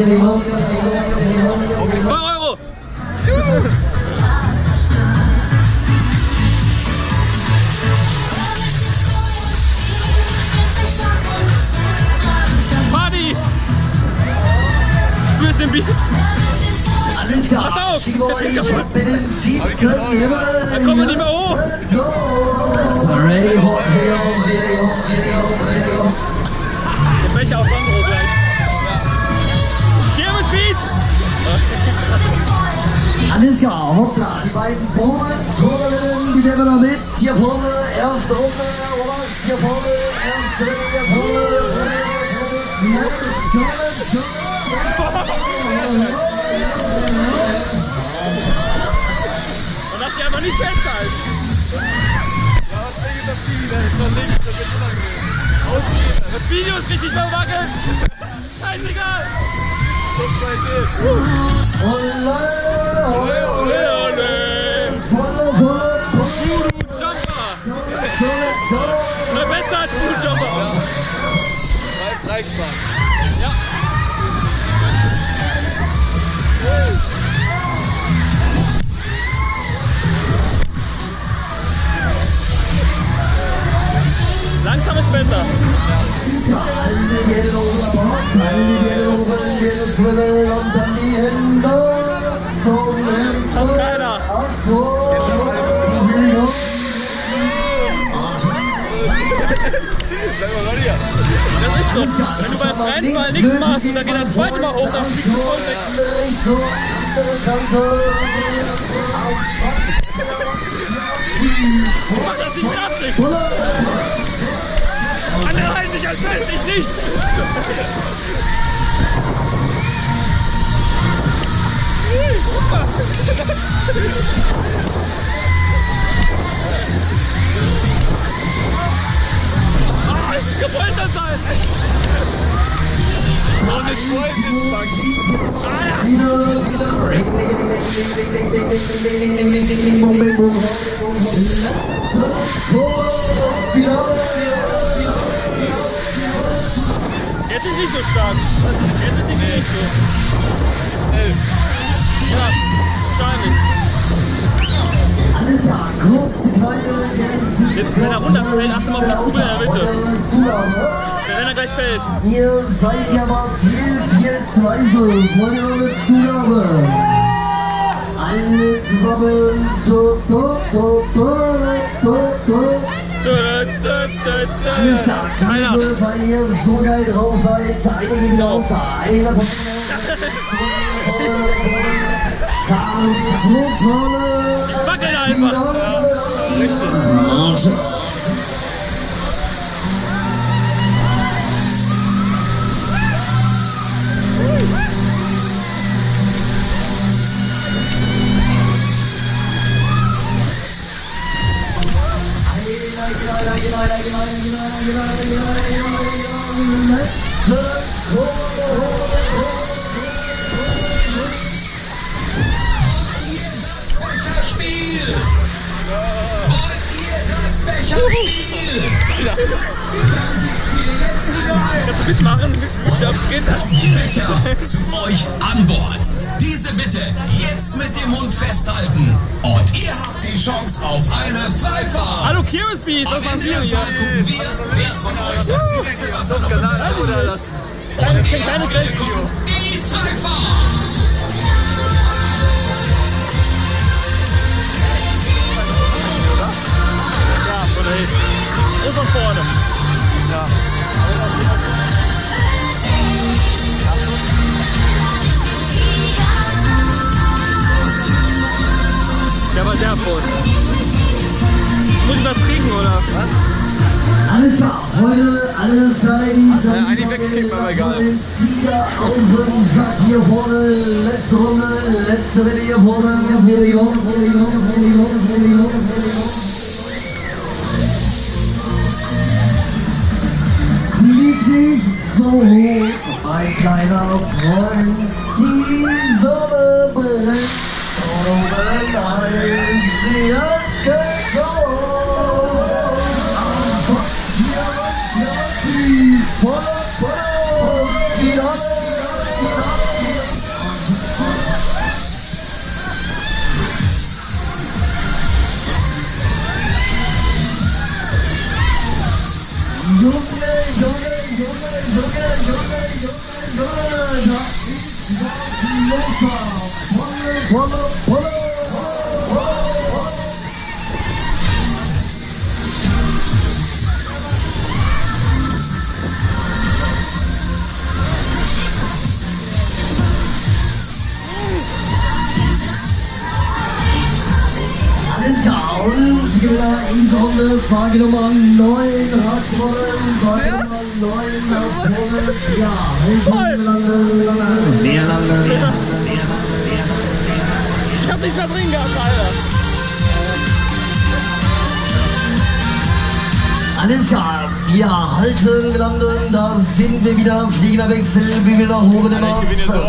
2 Euro. Party! Spürst den Beat? Alles klar. Pass auf! Ich mit dem 7. Da kommen wir nicht mehr hoch! Ready for Den Becher auf Sandro gleich. Kirmes Beat! Alles klar, hoppla, die beiden Bomben, die nehmen wir noch mit. Hier vorne, erste Runde, hier vorne, erste Runde, hier vorne. Und dass die einfach nicht festhalten. Das Video ist richtig verwackelt. Scheißegal. Ole, ole, ole. Voodoo Jumper. Oder besser als Voodoo Jumper. Ja. Ja. Langsam ist besser. Fast keiner. Das ist so. Wenn du beim Rennball nichts machst und dann geht das zweite Mal hoch, dann fliegst du voll weg. Ich mach das nicht mit Absicht. Andere halten sich als fest, ich nicht. Ah, es ist gepolstert sein. Und es Wolfensbank. Jetzt ist nicht so stark. Jetzt ist die nicht so. 11. Ja, wahrscheinlich. Jetzt, wenn er runterfällt, achte mal auf die Kugel in der Mitte. Wenn er gleich fällt. Ihr seid ja mal viel Zweifel. Wollt ihr noch eine Zugabe? Alle zusammen. Keiner. Weil ihr so geil drauf seid. Einige die auf einer von ganz so tolle. Ich wackel einfach. Ja, richtig. Becherspiel! Wollt ihr das Becherspiel? Kannst du mitmachen? Ich hab Becher zu euch an Bord. Diese bitte jetzt mit dem Mund festhalten. Und ihr habt die Chance auf eine Freifahrt. Hallo Kirmes Beat, was machen wir hier? Gucken wir, wer von euch das beste Wasser noch Keine Grenze. die Freifahrt. Ja, oder nicht? Ist von vorne. Ja. Der war der voll. Muss ich was trinken, oder? Was? Alles klar, heute alles fertig. Ja, eigentlich wegkicken, aber egal. Tiger aus dem Sack hier vorne, letzte Runde, letzte Welle hier vorne. Flieg nicht so hoch, mein kleiner Freund, die Sonne brennt. Oben alles jetzt gekommen. Alles klar, und Gewinner in dieser Runde, Frage Nummer 9 hat gewonnen, Frage Nummer 9 hat gewonnen, ja, Ich hab nichts mehr drin gehabt, Alter. Alles klar, wir halten, wir landen, da sind wir wieder, fliegender Wechsel, Bügel nach oben immer.